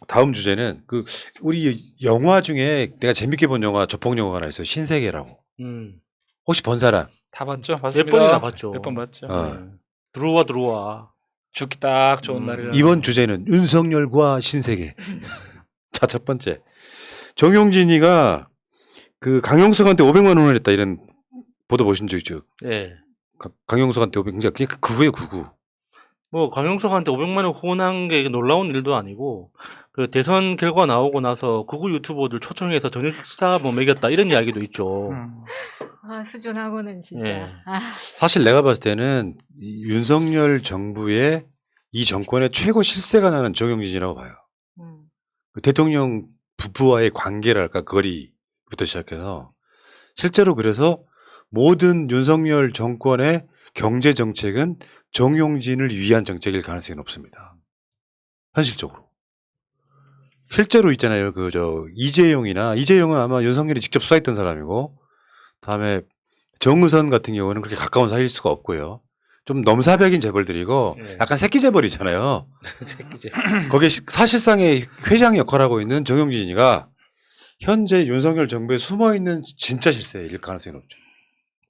다음 주제는 그 우리 영화 중에 내가 재밌게 본 영화 조폭 영화가 하나 있어요. 신세계라고. 혹시 본 사람? 다 봤죠? 몇 봤습니다. 번이나 봤죠. 몇 번 봤죠. 들어와. 죽기 딱 좋은 날이라. 이번 주제는 윤석열과 신세계. 자, 첫 번째. 정용진이가 그 강용석한테 500만 원을 했다 이런 보도 보신 적 있죠? 예. 강용석한테 500만 원. 그냥 그거예요, 그거. 뭐 강용석한테 500만 원 후원한 게 놀라운 일도 아니고 그 대선 결과 나오고 나서 극우 유튜버들 초청해서 저녁 식사 뭐 먹였다 이런 이야기도 있죠. 아, 수준하고는 진짜. 예. 사실 내가 봤을 때는 이 윤석열 정부의 이 정권의 최고 실세가 나는 정용진이라고 봐요. 그 대통령 부부와의 관계랄까 거리부터 시작해서 실제로 그래서 모든 윤석열 정권의 경제 정책은 정용진을 위한 정책일 가능성이 높습니다. 현실적으로. 실제로 있잖아요. 이재용은 아마 윤석열이 직접 수사했던 사람이고, 다음에 정의선 같은 경우는 그렇게 가까운 사이일 수가 없고요. 좀 넘사벽인 재벌들이고, 네. 약간 새끼 재벌이잖아요. 새끼제. 거기에 사실상의 회장 역할하고 있는 정용진이가 현재 윤석열 정부에 숨어 있는 진짜 실세일 가능성이 높죠.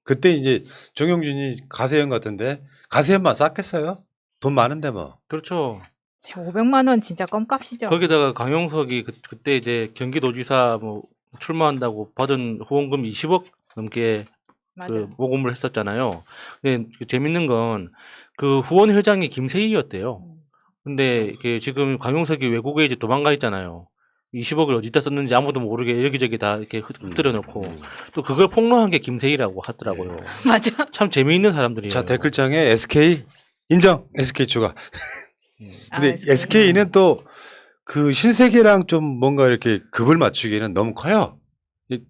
그때 이제 정용진이 가세현 같은데 가세현만 쌌겠어요? 돈 많은데 뭐. 그렇죠. 500만 원 진짜 껌값이죠. 거기다가 강용석이 그때 이제 경기도지사 뭐 출마한다고 받은 후원금 20억 넘게 맞아. 그 모금을 했었잖아요. 근데 재밌는 건 그 후원 회장이 김세희였대요. 근데 이게 지금 강용석이 외국에 이제 도망가 있잖아요. 20억을 어디다 썼는지 아무도 모르게 여기저기 다 이렇게 흩뜨려 놓고 또 그걸 폭로한 게 김세희라고 하더라고요. 맞아. 참 재미있는 사람들이에요. 자, 댓글창에 SK 인정. SK 추가. 근데 SK. SK는 또 그 신세계랑 좀 뭔가 이렇게 급을 맞추기에는 너무 커요.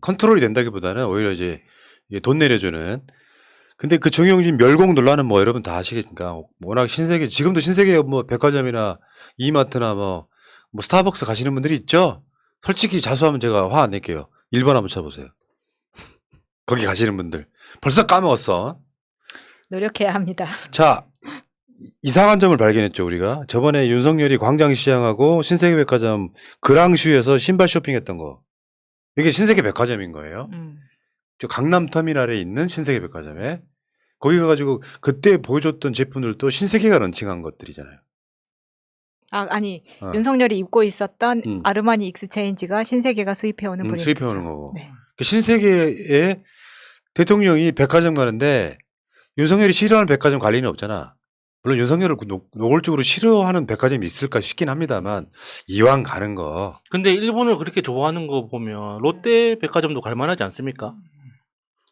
컨트롤이 된다기보다는 오히려 이제 이게 돈 내려주는. 근데 그 정용진 멸공 논란은 뭐 여러분 다 아시겠습니까? 워낙 신세계, 지금도 신세계 뭐 백화점이나 이마트나 뭐 스타벅스 가시는 분들이 있죠? 솔직히 자수하면 제가 화 안 낼게요. 1번 한번 쳐보세요. 거기 가시는 분들. 벌써 까먹었어. 노력해야 합니다. 자, 이상한 점을 발견했죠, 우리가. 저번에 윤석열이 광장시장하고 신세계백화점 그랑슈에서 신발 쇼핑했던 거. 이게 신세계백화점인 거예요. 저 강남터미널에 있는 신세계백화점에. 거기 가가지고 그때 보여줬던 제품들도 신세계가 런칭한 것들이잖아요. 아니 어. 윤석열이 입고 있었던 음. 아르마니 익스체인지가 신세계가 수입해오는 브랜드죠. 수입해오는 거고. 네. 그 신세계에 대통령이 백화점 가는데 윤석열이 싫어하는 백화점 갈 리는 없잖아. 물론 윤석열을 노골적으로 싫어하는 백화점이 있을까 싶긴 합니다만 이왕 가는 거. 근데 일본을 그렇게 좋아하는 거 보면 롯데 백화점도 갈만하지 않습니까?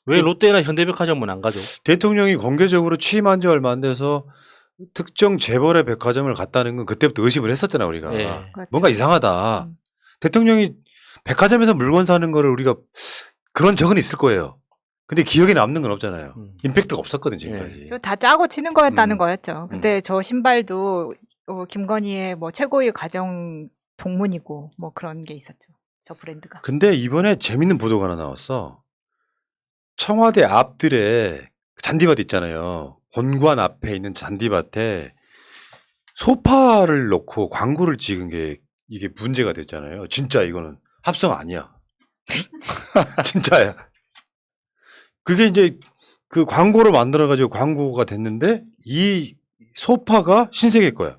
왜 롯데나 현대백화점은 안 가죠? 대통령이 공개적으로 취임한 지 얼마 안 돼서 특정 재벌의 백화점을 갔다는 건 그때부터 의심을 했었잖아 우리가. 예. 그렇죠. 뭔가 이상하다. 음. 대통령이 백화점에서 물건 사는 거를 우리가 그런 적은 있을 거예요. 근데 기억에 남는 건 없잖아요. 임팩트가 없었거든 지금까지. 다 짜고 치는 거였다는 음. 거였죠. 근데 저 신발도 김건희의 뭐 최고의 가정 동문이고 뭐 그런 게 있었죠. 저 브랜드가. 근데 이번에 재밌는 보도가 하나 나왔어. 청와대 앞들에 잔디밭 있잖아요. 본관 앞에 있는 잔디밭에 소파를 놓고 광고를 찍은 게 이게 문제가 됐잖아요. 진짜 이거는 합성 아니야. 진짜야. 그게 이제 그 광고를 만들어가지고 광고가 됐는데 이 소파가 신세계 거야.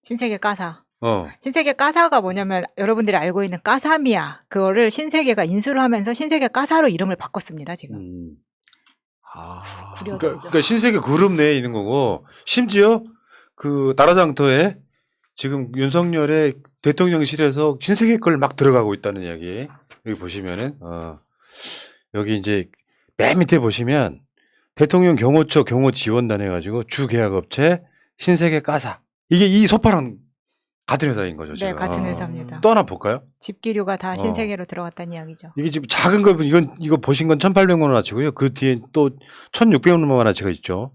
신세계 까사. 어. 신세계 까사가 뭐냐면 여러분들이 알고 있는 까사미야. 그거를 신세계가 인수를 하면서 신세계 까사로 이름을 바꿨습니다. 지금. 구려졌죠. 그러니까 신세계 그룹 내에 있는 거고 심지어 그 나라장터에 지금 윤석열의 대통령실에서 신세계 걸 막 들어가고 있다는 이야기. 여기 보시면은 여기 이제 맨 밑에 보시면 대통령 경호처 경호지원단 해가지고 주계약업체 신세계 까사 이게 이 소파랑 같은 회사인 거죠. 네, 지금. 같은 회사입니다. 또 하나 볼까요? 집기류가 다 신세계로 들어갔다는 이야기죠. 이게 지금 작은 거 이거 보신 건 1,800만 원어치고요. 그 뒤에 또 1,600만 원어치가 있죠.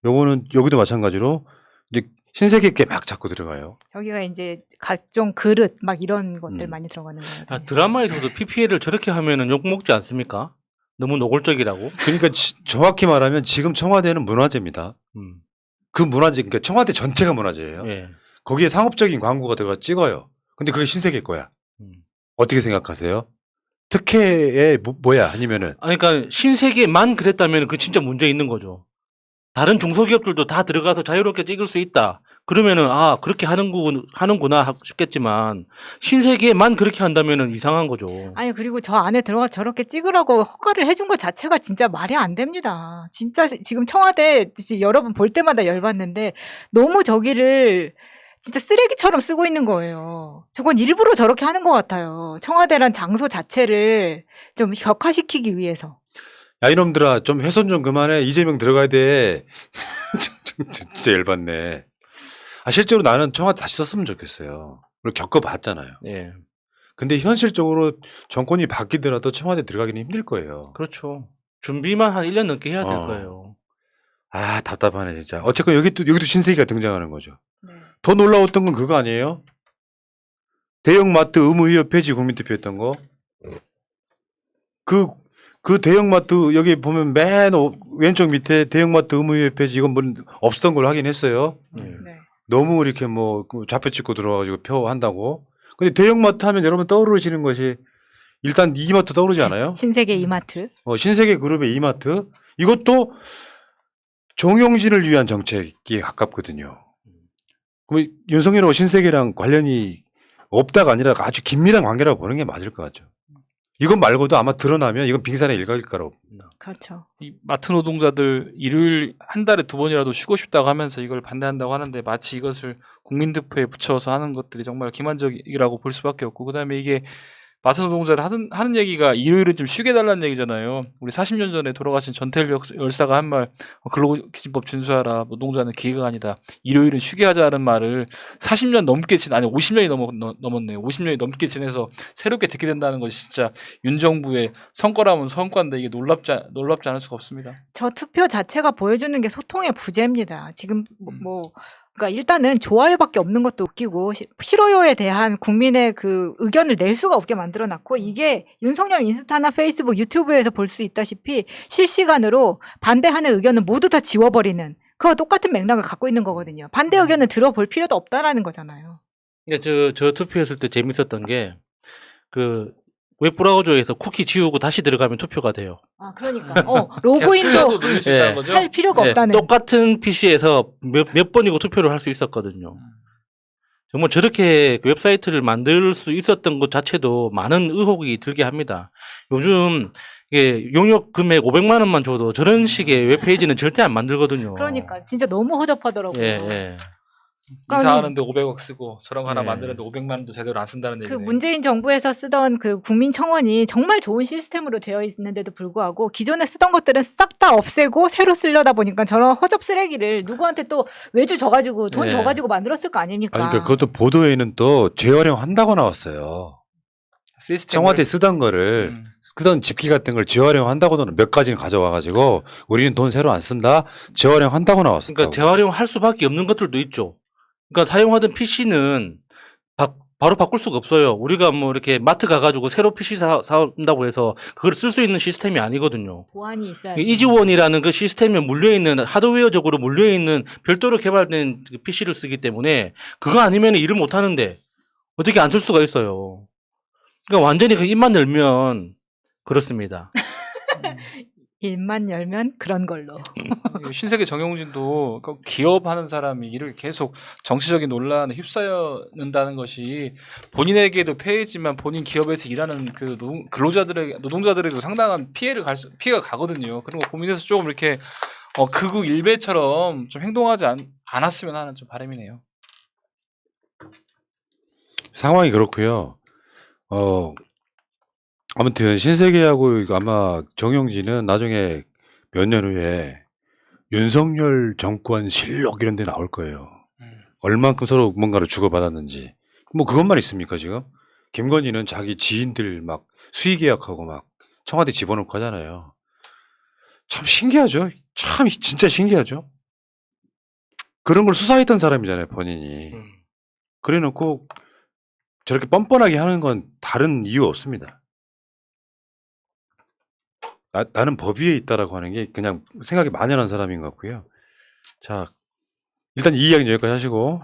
요거는 여기도 마찬가지로 이제 신세계 게 막 자꾸 들어가요. 저기가 이제 각종 그릇 막 이런 것들 많이 들어가는 거예요. 드라마에서도 PPL을 저렇게 하면은 욕 먹지 않습니까? 너무 노골적이라고. 그러니까 정확히 말하면 지금 청와대는 문화재입니다. 그 문화재, 그러니까 청와대 전체가 문화재예요. 예. 거기에 상업적인 광고가 들어가 찍어요. 근데 그게 신세계 거야. 음. 어떻게 생각하세요? 특혜의 뭐야? 아니면은 아니, 그러니까 신세계만 그랬다면 그 진짜 문제 있는 거죠. 다른 중소기업들도 다 들어가서 자유롭게 찍을 수 있다. 그러면은 아 그렇게 하는구나 싶겠지만 신세계만 그렇게 한다면은 이상한 거죠. 아니 그리고 저 안에 들어가 저렇게 찍으라고 허가를 해준 것 자체가 진짜 말이 안 됩니다. 진짜 지금 청와대 여러 번 볼 때마다 열받는데 너무 저기를 진짜 쓰레기처럼 쓰고 있는 거예요. 저건 일부러 저렇게 하는 것 같아요. 청와대란 장소 자체를 좀 격화시키기 위해서. 야 이놈들아 좀 훼손 좀 그만해. 이재명 들어가야 돼. 진짜 열받네. 아 실제로 나는 청와대 다시 썼으면 좋겠어요. 그리고 겪어봤잖아요. 예, 근데 현실적으로 정권이 바뀌더라도 청와대 들어가기는 힘들 거예요. 그렇죠. 준비만 한 1년 넘게 해야 될 어. 거예요. 아 답답하네 진짜. 어쨌건 여기도 신세계가 등장하는 거죠. 네. 더 놀라웠던 건 그거 아니에요? 대형마트 의무 위협 폐지 국민투표했던 거. 그 대형마트 여기 보면 맨 왼쪽 밑에 대형마트 의무 위협 폐지 이건 뭐 없었던 걸로 확인했어요. 예. 네. 너무 이렇게 뭐 좌표 찍고 들어와가지고 표 한다고. 근데 대형마트 하면 여러분 떠오르시는 것이 일단 이마트 떠오르지 않아요? 신세계 이마트. 신세계 그룹의 이마트. 이것도 정용진을 위한 정책에 가깝거든요. 그럼 윤석열하고 신세계랑 관련이 없다가 아니라 아주 긴밀한 관계라고 보는 게 맞을 것 같죠. 이것 말고도 아마 드러나면 이건 빙산의 일각일 거라고. 그렇죠. 이 마트 노동자들 일요일 한 달에 2번이라도 쉬고 싶다고 하면서 이걸 반대한다고 하는데 마치 이것을 국민대표에 붙여서 하는 것들이 정말 기만적이라고 볼 수밖에 없고 그다음에 이게 마트 노동자를 하는 얘기가 일요일은 좀 쉬게 달라는 얘기잖아요. 우리 40년 전에 돌아가신 전태일 열사가 한 말 근로기준법 준수하라 노동자는 기계가 아니다. 일요일은 쉬게 하자는 말을 40년 넘게 아니 50년이 넘었네요. 50년이 넘게 지내서 새롭게 듣게 된다는 것이 진짜 윤 정부의 성과라면 성과인데 이게 놀랍지 않을 수가 없습니다. 저 투표 자체가 보여주는 게 소통의 부재입니다. 지금 그러니까 일단은 좋아요밖에 없는 것도 웃기고 싫어요에 대한 국민의 그 의견을 낼 수가 없게 만들어놨고 이게 윤석열 인스타나 페이스북, 유튜브에서 볼 수 있다시피 실시간으로 반대하는 의견은 모두 다 지워버리는 그와 똑같은 맥락을 갖고 있는 거거든요. 반대 의견을 들어볼 필요도 없다라는 거잖아요. 그러니까 저 투표했을 때 재밌었던 게 웹브라우저에서 쿠키 지우고 다시 들어가면 투표가 돼요. 아 그러니까 로그인도 늘릴 수 예. 있다는 거죠? 할 필요가 예, 없다는. 똑같은 PC에서 몇 번이고 투표를 할 수 있었거든요. 정말 저렇게 그 웹사이트를 만들 수 있었던 것 자체도 많은 의혹이 들게 합니다. 요즘 이게 용역 금액 500만 원만 줘도 저런 식의 웹페이지는 절대 안 만들거든요. 그러니까 진짜 너무 허접하더라고요. 예, 예. 이사하는데 500억 쓰고 저런 거 하나 네. 만드는데 500만 원도 제대로 안 쓴다는 그 얘기네. 문재인 정부에서 쓰던 그 국민청원이 정말 좋은 시스템으로 되어 있는데도 불구하고 기존에 쓰던 것들은 싹 다 없애고 새로 쓰려다 보니까 저런 허접 쓰레기를 누구한테 또 외주 줘가지고 돈 네. 줘가지고 만들었을 거 아닙니까? 아니, 그러니까 그것도 보도에는 또 재활용한다고 나왔어요. 시스템을 청와대 쓰던 거를 쓰던 집기 같은 걸 재활용한다고는 몇 가지는 가져와가지고 우리는 돈 새로 안 쓴다 재활용한다고 나왔어요. 그러니까 재활용할 수밖에 없는 것들도 있죠. 그러니까 사용하던 PC는 바로 바꿀 수가 없어요. 우리가 뭐 이렇게 마트 가가지고 새로 PC 사온다고 해서 그걸 쓸 수 있는 시스템이 아니거든요. 보안이 있어야 돼. 이지원이라는 그 시스템에 물려있는 하드웨어적으로 물려있는 별도로 개발된 PC를 쓰기 때문에 그거 아니면 일을 못 하는데 어떻게 안 쓸 수가 있어요. 그러니까 완전히 그 입만 열면 그렇습니다. 일만 열면 그런 걸로. 신세계 정용진도 기업하는 사람이 이를 계속 정치적인 논란에 휩싸여는다는 것이 본인에게도 폐해지만 본인 기업에서 일하는 그 노동자들에게도 상당한 피해가 가거든요. 그런 거 고민해서 조금 이렇게 극우 일베처럼 좀 행동하지 않았으면 하는 좀 바람이네요. 상황이 그렇고요. 아무튼 신세계하고 아마 정용진은 나중에 몇 년 후에 윤석열 정권 실록 이런 데 나올 거예요. 얼만큼 서로 뭔가를 주고받았는지. 뭐 그것만 있습니까 지금? 김건희는 자기 지인들 막 수의계약하고 막 청와대 집어넣고 하잖아요. 참 신기하죠. 참 진짜 신기하죠. 그런 걸 수사했던 사람이잖아요 본인이. 그래놓고 저렇게 뻔뻔하게 하는 건 다른 이유 없습니다. 나는 법 위에 있다라고 하는 게 그냥 생각이 만연한 사람인 것 같고요. 자, 일단 이 이야기는 여기까지 하시고